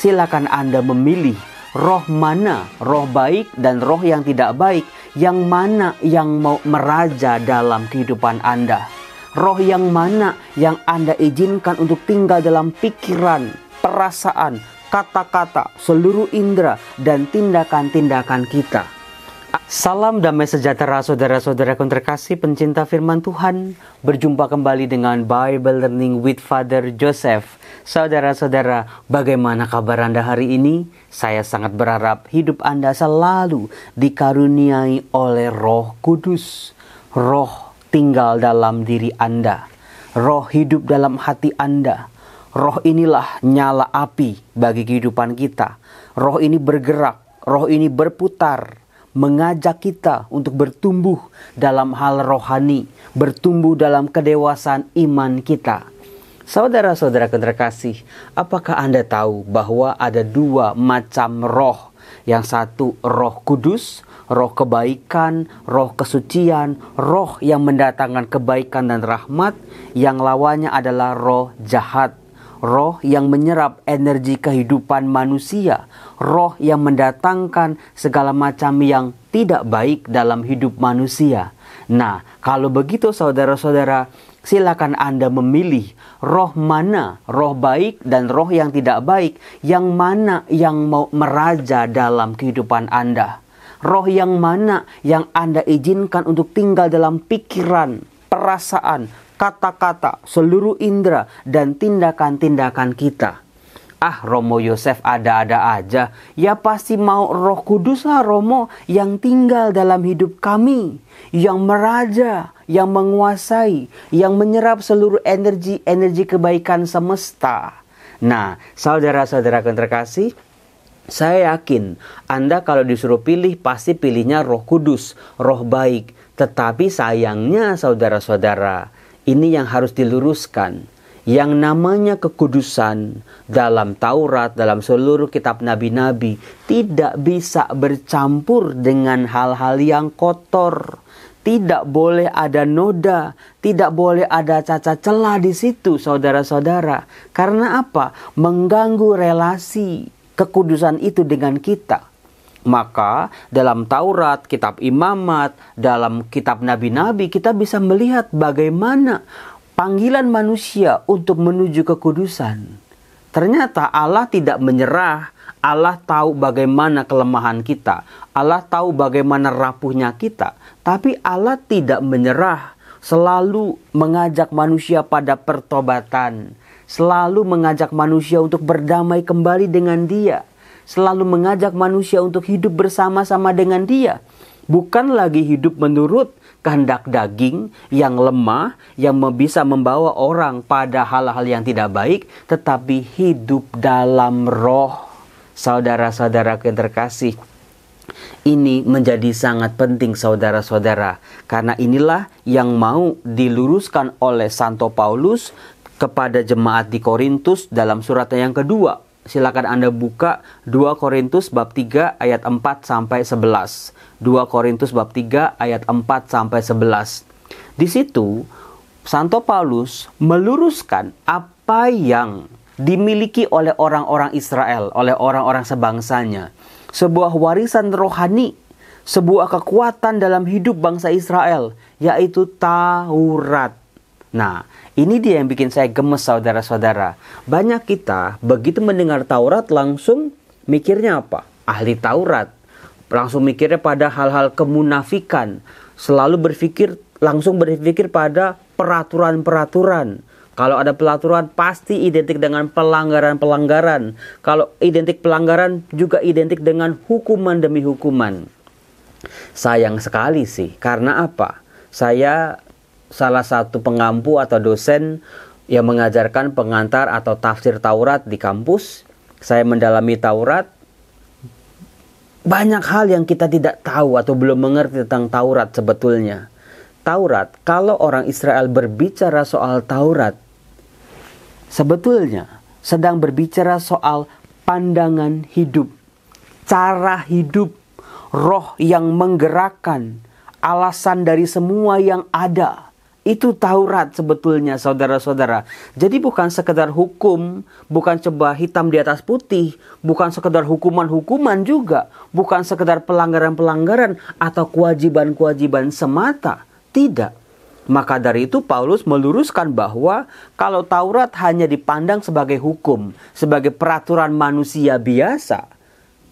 silakan Anda memilih roh mana, roh baik dan roh yang tidak baik, yang mana yang mau meraja dalam kehidupan Anda. Roh yang mana yang Anda izinkan untuk tinggal dalam pikiran, perasaan, kata-kata, seluruh indera, dan tindakan-tindakan kita. Salam damai sejahtera saudara-saudara yang terkasih pencinta firman Tuhan. Berjumpa kembali dengan Bible Learning with Father Joseph. Saudara-saudara, bagaimana kabar Anda hari ini? Saya sangat berharap hidup Anda selalu dikaruniai oleh Roh Kudus. Roh tinggal dalam diri Anda. Roh hidup dalam hati Anda. Roh inilah nyala api bagi kehidupan kita. Roh ini bergerak, roh ini berputar, mengajak kita untuk bertumbuh dalam hal rohani, bertumbuh dalam kedewasaan iman kita. Saudara-saudara terkasih, apakah Anda tahu bahwa ada dua macam roh? Yang satu Roh Kudus, roh kebaikan, roh kesucian, roh yang mendatangkan kebaikan dan rahmat. Yang lawannya adalah roh jahat, roh yang menyerap energi kehidupan manusia, roh yang mendatangkan segala macam yang tidak baik dalam hidup manusia. Nah, kalau begitu saudara-saudara, silakan Anda memilih roh mana, roh baik dan roh yang tidak baik, yang mana yang mau meraja dalam kehidupan Anda. Roh yang mana yang Anda izinkan untuk tinggal dalam pikiran, perasaan, kata-kata, seluruh indera, dan tindakan-tindakan kita. Romo Yosef ada-ada aja. Ya pasti mau Roh Kudus lah Romo yang tinggal dalam hidup kami, yang meraja, yang menguasai, yang menyerap seluruh energi kebaikan semesta. Nah, saudara-saudara yang terkasih, saya yakin Anda kalau disuruh pilih pasti pilihnya Roh Kudus, roh baik. Tetapi sayangnya saudara-saudara, ini yang harus diluruskan. Yang namanya kekudusan dalam Taurat, dalam seluruh kitab nabi-nabi, tidak bisa bercampur dengan hal-hal yang kotor. Tidak boleh ada noda, tidak boleh ada cacat celah di situ, saudara-saudara. Karena apa? Mengganggu relasi kekudusan itu dengan kita. Maka dalam Taurat, kitab Imamat, dalam kitab nabi-nabi, kita bisa melihat bagaimana panggilan manusia untuk menuju kekudusan. Ternyata Allah tidak menyerah. Allah tahu bagaimana kelemahan kita. Allah tahu bagaimana rapuhnya kita. Tapi Allah tidak menyerah. Selalu mengajak manusia pada pertobatan. Selalu mengajak manusia untuk berdamai kembali dengan Dia. Selalu mengajak manusia untuk hidup bersama-sama dengan Dia. Bukan lagi hidup menurut kehendak daging yang lemah, yang bisa membawa orang pada hal-hal yang tidak baik, tetapi hidup dalam roh. Saudara-saudara yang terkasih, ini menjadi sangat penting saudara-saudara, karena inilah yang mau diluruskan oleh Santo Paulus kepada jemaat di Korintus dalam suratnya yang kedua. Silakan Anda buka 2 Korintus bab 3 ayat 4 sampai 11. 2 Korintus bab 3 ayat 4 sampai 11. Di situ Santo Paulus meluruskan apa yang dimiliki oleh orang-orang Israel, oleh orang-orang sebangsanya. Sebuah warisan rohani, sebuah kekuatan dalam hidup bangsa Israel, yaitu Taurat. Nah, ini dia yang bikin saya gemes saudara-saudara. Banyak kita begitu mendengar Taurat langsung mikirnya apa? Ahli Taurat. Langsung mikirnya pada hal-hal kemunafikan. Langsung berpikir pada peraturan-peraturan. Kalau ada peraturan pasti identik dengan pelanggaran-pelanggaran. Kalau identik pelanggaran juga identik dengan hukuman demi hukuman. Sayang sekali sih. Karena apa? Saya salah satu pengampu atau dosen yang mengajarkan pengantar atau tafsir Taurat di kampus. Saya mendalami Taurat. Banyak hal yang kita tidak tahu atau belum mengerti tentang Taurat sebetulnya. Taurat, kalau orang Israel berbicara soal Taurat, sebetulnya sedang berbicara soal pandangan hidup, cara hidup, roh yang menggerakkan, alasan dari semua yang ada Itu Taurat sebetulnya, saudara-saudara. Jadi bukan sekedar hukum, bukan coba hitam di atas putih, bukan sekedar hukuman-hukuman juga, bukan sekedar pelanggaran-pelanggaran atau kewajiban-kewajiban semata. Tidak. Maka dari itu Paulus meluruskan bahwa kalau Taurat hanya dipandang sebagai hukum, sebagai peraturan manusia biasa,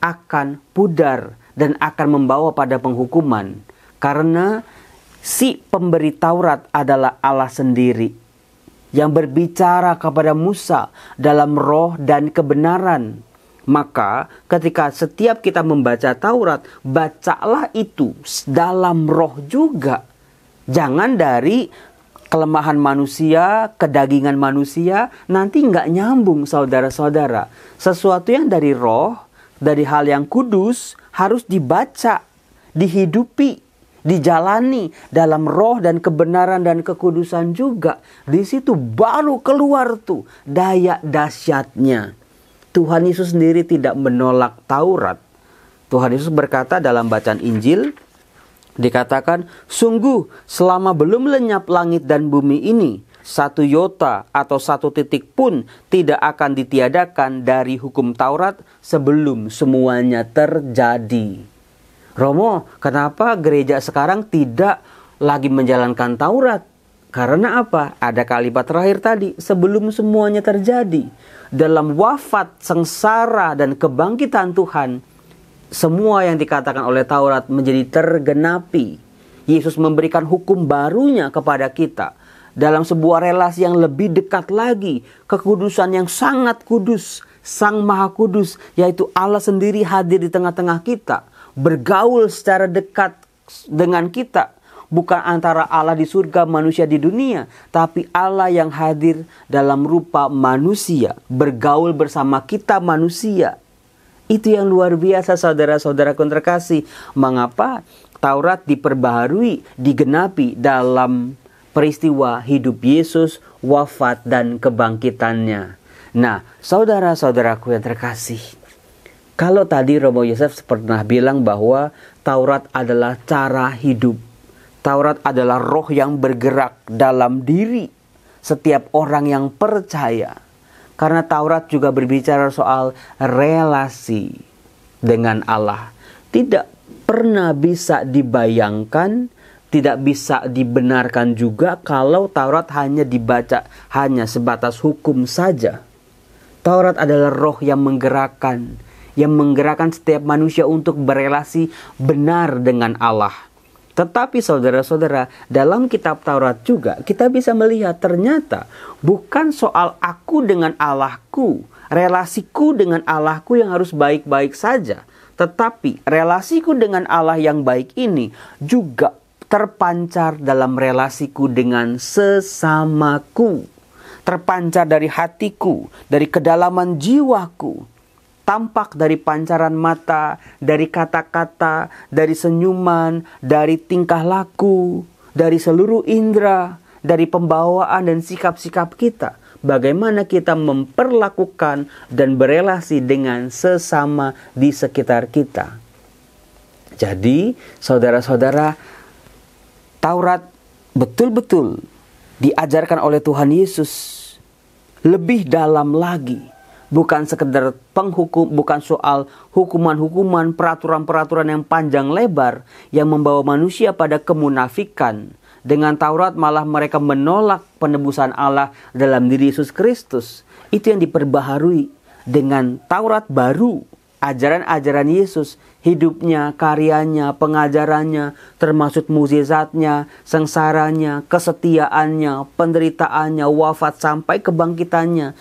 akan pudar dan akan membawa pada penghukuman. Karena si pemberi Taurat adalah Allah sendiri yang berbicara kepada Musa dalam roh dan kebenaran. Maka ketika setiap kita membaca Taurat, bacalah itu dalam roh juga. Jangan dari kelemahan manusia, kedagingan manusia, nanti nggak nyambung, saudara-saudara. Sesuatu yang dari roh, dari hal yang kudus, harus dibaca, dihidupi, dijalani dalam roh dan kebenaran dan kekudusan juga. Di situ baru keluar tuh daya dahsyatnya. Tuhan Yesus sendiri tidak menolak Taurat. Tuhan Yesus berkata dalam bacaan Injil, dikatakan, sungguh selama belum lenyap langit dan bumi ini, satu iota atau satu titik pun tidak akan ditiadakan dari hukum Taurat sebelum semuanya terjadi. Romo, kenapa gereja sekarang tidak lagi menjalankan Taurat? Karena apa? Ada kalimat terakhir tadi, sebelum semuanya terjadi. Dalam wafat, sengsara, dan kebangkitan Tuhan, semua yang dikatakan oleh Taurat menjadi tergenapi. Yesus memberikan hukum barunya kepada kita. Dalam sebuah relasi yang lebih dekat lagi, kekudusan yang sangat kudus, Sang Maha Kudus, yaitu Allah sendiri hadir di tengah-tengah kita, bergaul secara dekat dengan kita. Bukan antara Allah di surga, manusia di dunia, tapi Allah yang hadir dalam rupa manusia, bergaul bersama kita manusia. Itu yang luar biasa, saudara-saudaraku terkasih. Mengapa Taurat diperbaharui, digenapi dalam peristiwa hidup Yesus, wafat dan kebangkitannya. Nah, saudara-saudaraku yang terkasih, kalau tadi Romo Yosef pernah bilang bahwa Taurat adalah cara hidup. Taurat adalah roh yang bergerak dalam diri setiap orang yang percaya. Karena Taurat juga berbicara soal relasi dengan Allah. Tidak pernah bisa dibayangkan, tidak bisa dibenarkan juga kalau Taurat hanya dibaca hanya sebatas hukum saja. Taurat adalah roh yang menggerakkan setiap manusia untuk berelasi benar dengan Allah. Tetapi saudara-saudara, dalam kitab Taurat juga kita bisa melihat ternyata bukan soal aku dengan Allahku, relasiku dengan Allahku yang harus baik-baik saja. Tetapi relasiku dengan Allah yang baik ini juga terpancar dalam relasiku dengan sesamaku. Terpancar dari hatiku, dari kedalaman jiwaku. Tampak dari pancaran mata, dari kata-kata, dari senyuman, dari tingkah laku, dari seluruh indera, dari pembawaan dan sikap-sikap kita. Bagaimana kita memperlakukan dan berelasi dengan sesama di sekitar kita. Jadi, saudara-saudara, Taurat betul-betul diajarkan oleh Tuhan Yesus lebih dalam lagi. Bukan sekedar penghukum, bukan soal hukuman-hukuman, peraturan-peraturan yang panjang lebar yang membawa manusia pada kemunafikan. Dengan Taurat malah mereka menolak penebusan Allah dalam diri Yesus Kristus. Itu yang diperbaharui dengan Taurat baru. Ajaran-ajaran Yesus, hidupnya, karyanya, pengajarannya, termasuk mukjizatnya, sengsaranya, kesetiaannya, penderitaannya, wafat sampai kebangkitannya.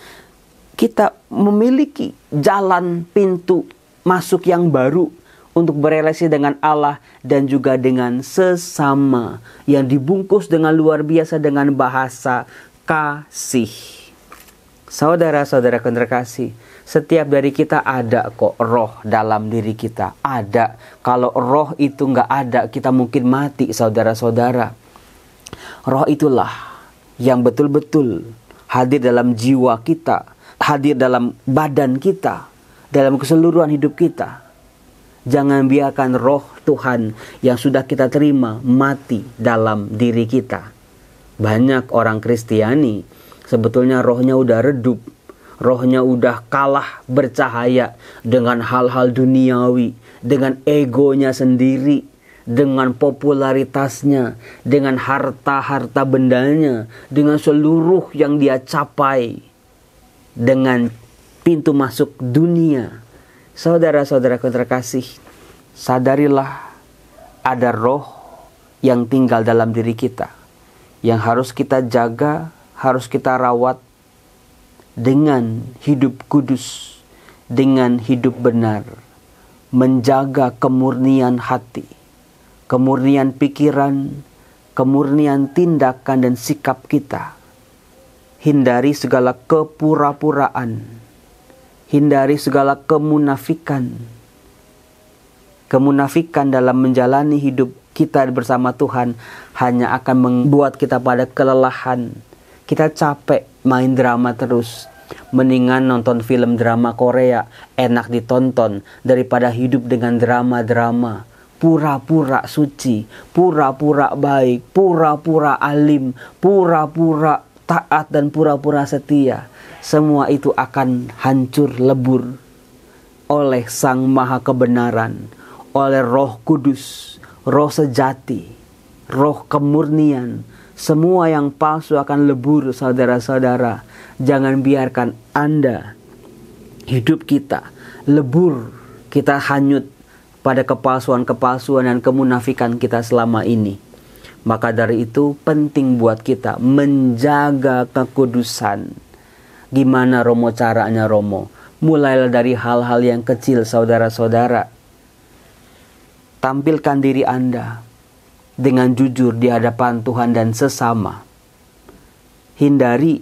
Kita memiliki jalan pintu masuk yang baru untuk berelasi dengan Allah dan juga dengan sesama yang dibungkus dengan luar biasa dengan bahasa kasih. Saudara-saudara terkasih, setiap dari kita ada kok roh dalam diri kita. Ada. Kalau roh itu nggak ada, kita mungkin mati, saudara-saudara. Roh itulah yang betul-betul hadir dalam jiwa kita, hadir dalam badan kita, dalam keseluruhan hidup kita. Jangan biarkan roh Tuhan yang sudah kita terima mati dalam diri kita. Banyak orang Kristiani sebetulnya rohnya udah redup, rohnya udah kalah bercahaya dengan hal-hal duniawi, dengan egonya sendiri, dengan popularitasnya, dengan harta-harta bendanya, dengan seluruh yang dia capai, dengan pintu masuk dunia. Saudara-saudaraku terkasih, sadarilah ada roh yang tinggal dalam diri kita, yang harus kita jaga, harus kita rawat dengan hidup kudus, dengan hidup benar, menjaga kemurnian hati, kemurnian pikiran, kemurnian tindakan dan sikap kita. Hindari segala kepura-puraan, hindari segala kemunafikan. Kemunafikan dalam menjalani hidup kita bersama Tuhan hanya akan membuat kita pada kelelahan. Kita capek main drama terus. Mendingan nonton film drama Korea, enak ditonton daripada hidup dengan drama-drama. Pura-pura suci, pura-pura baik, pura-pura alim, pura-pura taat dan pura-pura setia. Semua itu akan hancur lebur oleh Sang Maha Kebenaran, oleh Roh Kudus, Roh sejati, Roh kemurnian. Semua yang palsu akan lebur, saudara-saudara. Jangan biarkan Anda, hidup kita lebur, kita hanyut pada kepalsuan-kepalsuan dan kemunafikan kita selama ini. Maka dari itu penting buat kita menjaga kekudusan. Gimana Romo caranya Romo? Mulailah dari hal-hal yang kecil, saudara-saudara. Tampilkan diri Anda dengan jujur di hadapan Tuhan dan sesama. Hindari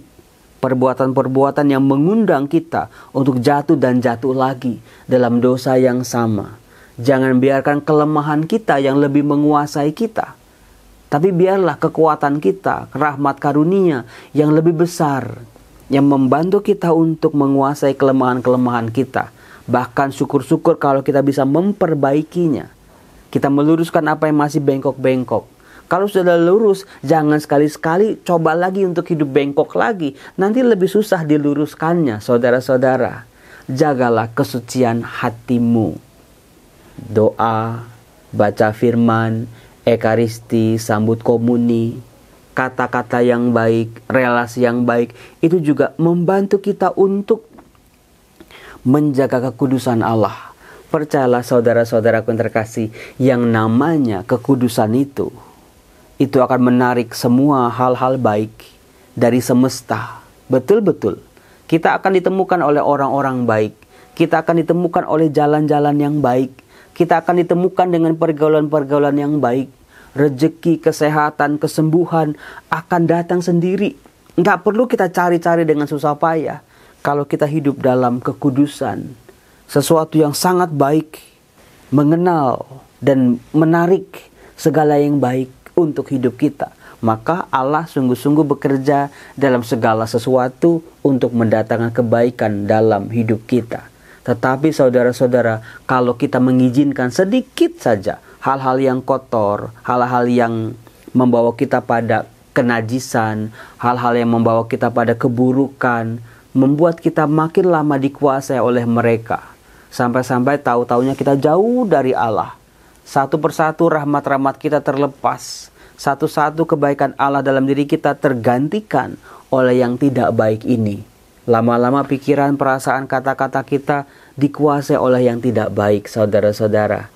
perbuatan-perbuatan yang mengundang kita untuk jatuh dan jatuh lagi dalam dosa yang sama. Jangan biarkan kelemahan kita yang lebih menguasai kita. Tapi biarlah kekuatan kita, rahmat karunia yang lebih besar, yang membantu kita untuk menguasai kelemahan-kelemahan kita. Bahkan syukur-syukur kalau kita bisa memperbaikinya. Kita meluruskan apa yang masih bengkok-bengkok. Kalau sudah lurus, jangan sekali-sekali coba lagi untuk hidup bengkok lagi. Nanti lebih susah diluruskannya, saudara-saudara. Jagalah kesucian hatimu. Doa, baca firman, ekaristi, sambut komuni, kata-kata yang baik, relasi yang baik, itu juga membantu kita untuk menjaga kekudusan Allah. Percayalah saudara-saudaraku yang terkasih, yang namanya kekudusan itu akan menarik semua hal-hal baik dari semesta. Betul-betul. Kita akan ditemukan oleh orang-orang baik. Kita akan ditemukan oleh jalan-jalan yang baik. Kita akan ditemukan dengan pergaulan-pergaulan yang baik. Rezeki, kesehatan, kesembuhan akan datang sendiri. Nggak perlu kita cari-cari dengan susah payah. Kalau kita hidup dalam kekudusan, sesuatu yang sangat baik, mengenal dan menarik segala yang baik untuk hidup kita. Maka Allah sungguh-sungguh bekerja dalam segala sesuatu untuk mendatangkan kebaikan dalam hidup kita. Tetapi saudara-saudara, kalau kita mengizinkan sedikit saja hal-hal yang kotor, hal-hal yang membawa kita pada kenajisan, hal-hal yang membawa kita pada keburukan, membuat kita makin lama dikuasai oleh mereka. Sampai-sampai tahu-taunya kita jauh dari Allah. Satu persatu rahmat-rahmat kita terlepas. Satu-satu kebaikan Allah dalam diri kita tergantikan oleh yang tidak baik ini. Lama-lama pikiran, perasaan, kata-kata kita dikuasai oleh yang tidak baik, saudara-saudara.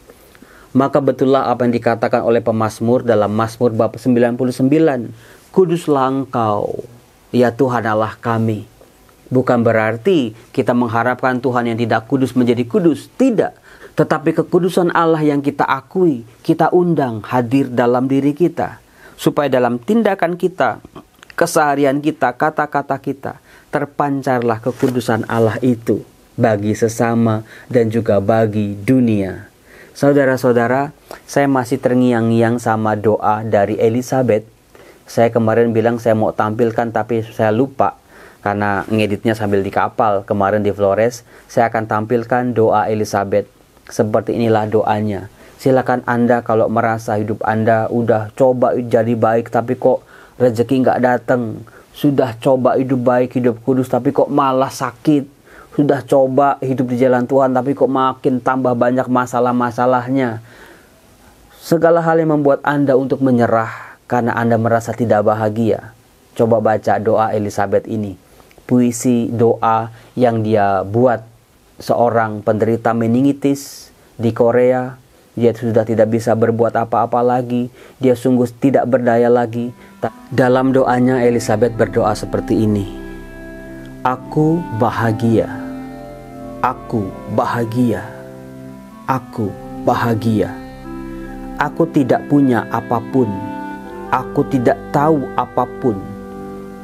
Maka betullah apa yang dikatakan oleh pemazmur dalam Mazmur bab 99. Kuduslah Engkau, ya Tuhan Allah kami. Bukan berarti kita mengharapkan Tuhan yang tidak kudus menjadi kudus. Tidak. Tetapi kekudusan Allah yang kita akui, kita undang hadir dalam diri kita. Supaya dalam tindakan kita, keseharian kita, kata-kata kita, terpancarlah kekudusan Allah itu bagi sesama dan juga bagi dunia. Saudara-saudara, saya masih terngiang-ngiang sama doa dari Elizabeth. Saya kemarin bilang saya mau tampilkan tapi saya lupa. Karena ngeditnya sambil di kapal kemarin di Flores. Saya akan tampilkan doa Elizabeth. Seperti inilah doanya. Silakan Anda kalau merasa hidup Anda udah coba jadi baik tapi kok rezeki nggak datang. Sudah coba hidup baik, hidup kudus, tapi kok malah sakit. Sudah coba hidup di jalan Tuhan, tapi kok makin tambah banyak masalah-masalahnya. Segala hal yang membuat Anda untuk menyerah karena Anda merasa tidak bahagia. Coba baca doa Elizabeth ini. Puisi doa yang dia buat seorang penderita meningitis di Korea. Dia sudah tidak bisa berbuat apa-apa lagi. Dia sungguh tidak berdaya lagi. Dalam doanya Elizabeth berdoa seperti ini. Aku bahagia. Aku bahagia. Aku bahagia. Aku tidak punya apapun. Aku tidak tahu apapun.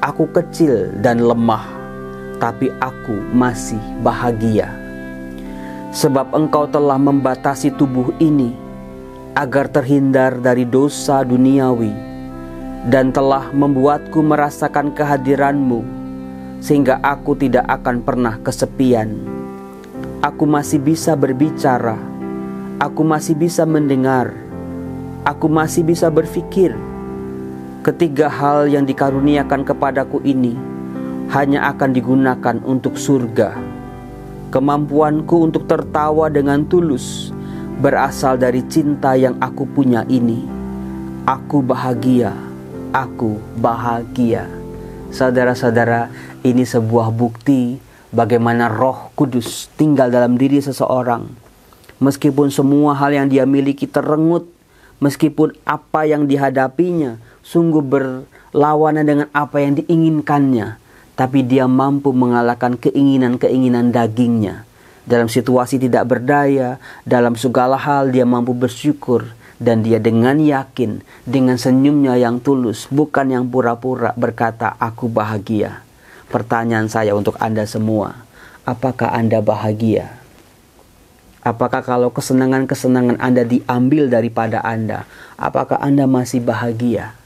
Aku kecil dan lemah. Tapi aku masih bahagia. Sebab Engkau telah membatasi tubuh ini agar terhindar dari dosa duniawi, dan telah membuatku merasakan kehadiran-Mu, sehingga aku tidak akan pernah kesepian. Aku masih bisa berbicara, aku masih bisa mendengar, aku masih bisa berpikir. Ketiga hal yang dikaruniakan kepadaku ini hanya akan digunakan untuk surga. Kemampuanku untuk tertawa dengan tulus berasal dari cinta yang aku punya ini. Aku bahagia, aku bahagia. Saudara-saudara, ini sebuah bukti bagaimana Roh Kudus tinggal dalam diri seseorang. Meskipun semua hal yang dia miliki terenggut, meskipun apa yang dihadapinya sungguh berlawanan dengan apa yang diinginkannya, tapi dia mampu mengalahkan keinginan-keinginan dagingnya. Dalam situasi tidak berdaya, dalam segala hal dia mampu bersyukur. Dan dia dengan yakin, dengan senyumnya yang tulus, bukan yang pura-pura, berkata, aku bahagia. Pertanyaan saya untuk Anda semua, apakah Anda bahagia? Apakah kalau kesenangan-kesenangan Anda diambil daripada Anda, apakah Anda masih bahagia?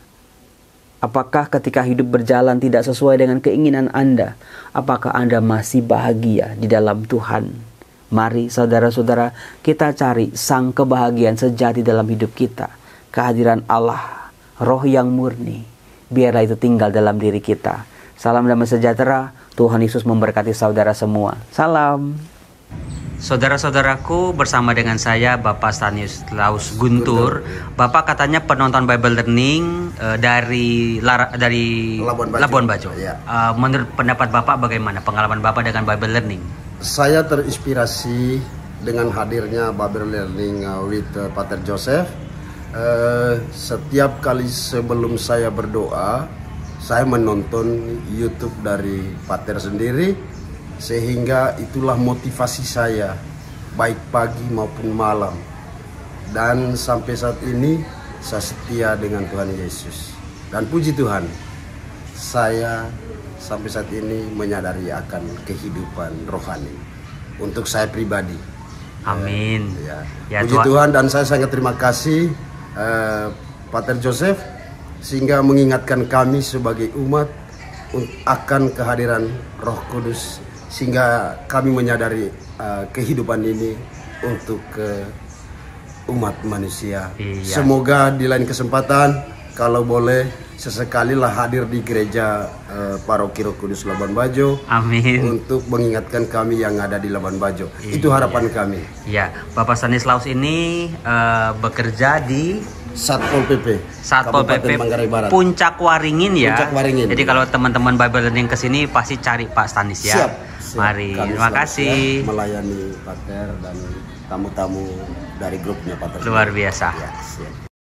Apakah ketika hidup berjalan tidak sesuai dengan keinginan Anda, apakah Anda masih bahagia di dalam Tuhan? Mari saudara-saudara, kita cari sang kebahagiaan sejati dalam hidup kita. Kehadiran Allah, Roh yang murni, biarlah itu tinggal dalam diri kita. Salam damai sejahtera, Tuhan Yesus memberkati saudara semua. Salam. Saudara-saudaraku, bersama dengan saya Bapak Stanislaus Guntur. Bapak katanya penonton Bible Learning dari Labuan Bajo. Ya. Menurut pendapat Bapak bagaimana pengalaman Bapak dengan Bible Learning? Saya terinspirasi dengan hadirnya Bible Learning with Pater Joseph. Setiap kali sebelum saya berdoa, saya menonton YouTube dari Pater sendiri. Sehingga itulah motivasi saya, baik pagi maupun malam. Dan sampai saat ini saya setia dengan Tuhan Yesus. Dan puji Tuhan, saya sampai saat ini menyadari akan kehidupan rohani untuk saya pribadi. Amin. Ya, puji Tuhan, dan saya sangat terima kasih Pater Joseph, sehingga mengingatkan kami sebagai umat akan kehadiran Roh Kudus, sehingga kami menyadari kehidupan ini untuk umat manusia. Iya. Semoga di lain kesempatan, kalau boleh, sesekalilah hadir di gereja Paroki Roh Kudus Labuan Bajo. Amin. Untuk mengingatkan kami yang ada di Labuan Bajo. Iya. Itu harapan kami. Ya, Bapak Stanislaus ini bekerja di Satpol PP, Manggarai Barat, Puncak Waringin ya. Puncak Waringin. Jadi kalau teman-teman Bible Learning kesini pasti cari Pak Stanis ya. Siap. Mari, terima kasih. Melayani Pater dan tamu-tamu dari grupnya Pater. Luar biasa. Ya, siap.